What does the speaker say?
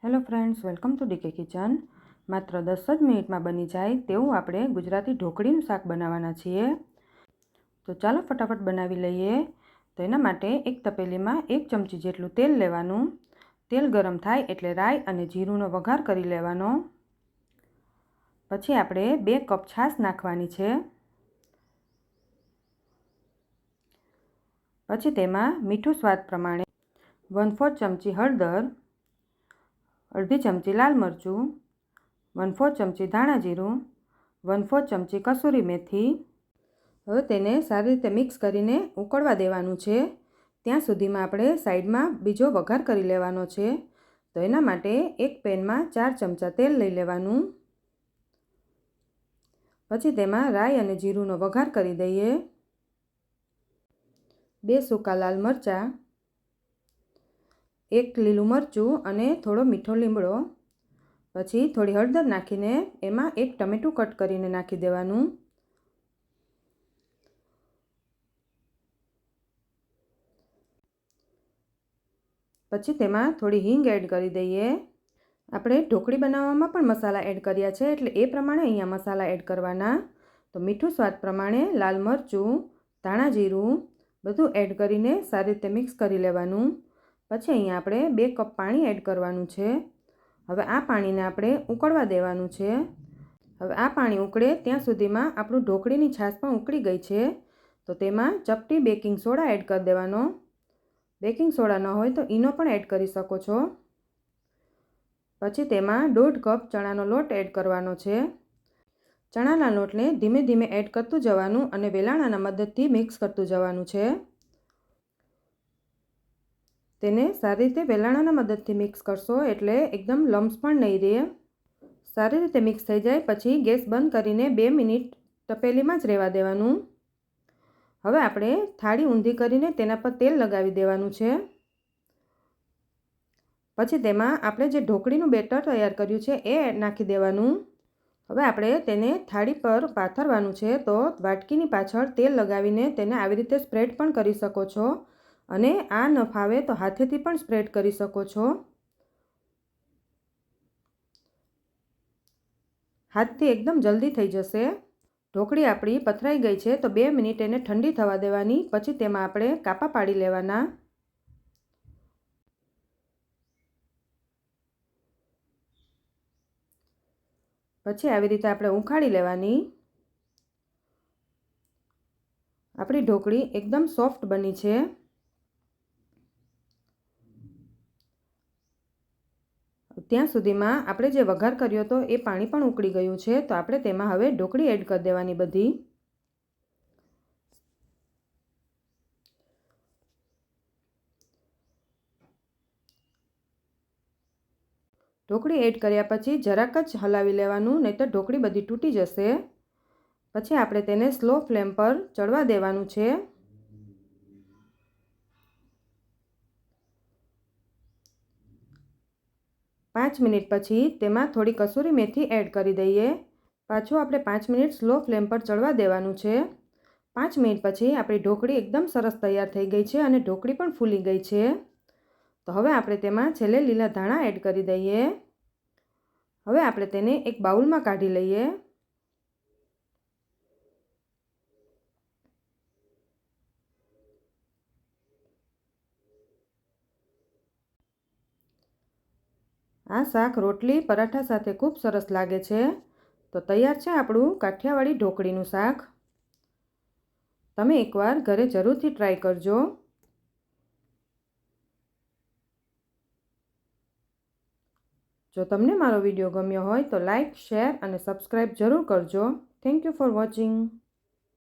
Hello friends, welcome to DK kitchen. માત્ર 10 જ મિનિટમાં બની જાય તેવું આપણે ગુજરાતી ઢોકળીનું શાક બનાવવાના છીએ। તો ચાલો ફટાફટ બનાવી લઈએ। તો એના માટે એક તપેલીમાં 1 ચમચી જેટલું તેલ લેવાનું। તેલ ગરમ થાય એટલે રાઈ અને જીરુંનો વઘાર કરી લેવાનો। પછી આપણે 2 કપ છાશ નાખવાની છે। પછી તેમાં મીઠું સ્વાદ પ્રમાણે 1/4 ચમચી હળદર, અડધી ચમચી લાલ મરચું, 1/4 ચમચી ધાણા જીરું, 1/4 ચમચી કસૂરી મેથી। હવે તેને સારી રીતે મિક્સ કરીને ઉકળવા દેવાનું છે। ત્યાં સુધીમાં આપણે સાઈડમાં બીજો વઘાર કરી લેવાનો છે। તો એના માટે એક પેનમાં 4 ચમચા તેલ લઈ લેવાનું। પછી તેમાં રાઈ અને જીરુંનો વઘાર કરી દઈએ। 2 સૂકા લાલ મરચાં, 1 લીલું મરચું અને થોડો મીઠો લીમડો। પછી થોડી હળદર નાખીને એમાં 1 ટમેટું કટ કરીને નાખી દેવાનું। પછી તેમાં થોડી હિંગ એડ કરી દઈએ। આપણે ઢોકળી બનાવવામાં પણ મસાલા એડ કર્યા છે, એટલે એ પ્રમાણે અહીંયા મસાલા એડ કરવાના। તો મીઠું સ્વાદ પ્રમાણે, લાલ મરચું, ધાણા જીરું બધું એડ કરીને સારી રીતે મિક્સ કરી લેવાનું। પછી અહીંયા આપણે 2 કપ પાણી એડ કરવાનું છે। હવે આ પાણીને આપણે ઉકળવા દેવાનું છે। હવે આ પાણી ઉકળે ત્યાં સુધીમાં આપણું ઢોકળીની છાશ પણ ઉકળી ગઈ છે। તો તેમાં ચપટી બેકિંગ સોડા એડ કરી દેવાનો। બેકિંગ સોડા ન હોય તો ઈનો પણ એડ કરી શકો છો। પછી તેમાં 1/2 કપ ચણાનો લોટ એડ કરવાનો છે। ચણાના લોટને ધીમે ધીમે એડ કરતું જવાનું અને વેલણાના મદદથી મિક્સ કરતું જવાનું છે। તેને સારી રીતે વેલણાના મદદથી મિક્સ કરશો એટલે એકદમ લમ્સ પણ નહીં રહે। સારી રીતે મિક્સ થઈ જાય પછી ગેસ બંધ કરીને 2 મિનિટ તપેલીમાં જ રહેવા દેવાનું। હવે આપણે થાળી ઊંધી કરીને તેના પર તેલ લગાવી દેવાનું છે। પછી તેમાં આપણે જે ઢોકળીનું બેટર તૈયાર કર્યું છે એ નાખી દેવાનું। હવે આપણે તેને થાળી પર પાથરવાનું છે। તો વાટકીની પાછળ તેલ લગાવીને તેને આવી રીતે સ્પ્રેડ પણ કરી શકો છો, અને આ ન ફાવે તો હાથેથી પણ સ્પ્રેડ કરી શકો છો। હાથથી એકદમ જલ્દી થઈ જશે। ઢોકળી આપણી પથરાઈ ગઈ છે તો 2 મિનિટ એને ઠંડી થવા દેવાની। પછી તેમાં આપણે કાપા પાડી લેવાના। પછી આવી રીતે આપણે ઉખાડી લેવાની। આપણી ઢોકળી એકદમ સોફ્ટ બની છે। ત્યાં સુધીમાં આપણે જે વઘાર કર્યો હતો એ પાણી પણ ઉકળી ગયું છે। તો આપણે તેમાં હવે ઢોકળી એડ કરી દેવાની બધી। ઢોકળી એડ કર્યા પછી જરાક જ હલાવી લેવાનું, નહીં તો ઢોકળી બધી તૂટી જશે। પછી આપણે તેને સ્લો ફ્લેમ પર ચડવા દેવાનું છે। પાંચ મિનિટ પછી તેમાં થોડી કસૂરી મેથી એડ કરી દઈએ। પાછું આપણે 5 મિનિટ સ્લો ફ્લેમ પર ચડવા દેવાનું છે। 5 મિનિટ પછી આપણી ઢોકળી એકદમ સરસ તૈયાર થઈ ગઈ છે અને ઢોકળી પણ ફૂલી ગઈ છે। તો હવે આપણે તેમાં છેલ્લે લીલા ધાણા એડ કરી દઈએ। હવે આપણે તેને એક બાઉલમાં કાઢી લઈએ। આ શાક રોટલી પરાઠા સાથે ખૂબ સરસ લાગે છે। તો તૈયાર છે આપણું કાઠિયાવાડી ઢોકળીનું શાક। તમે એકવાર ઘરે જરૂરથી ટ્રાય કરજો। જો તમને મારો વિડીયો ગમ્યો હોય તો લાઈક, શેર અને સબસ્ક્રાઈબ જરૂર કરજો। Thank you for watching.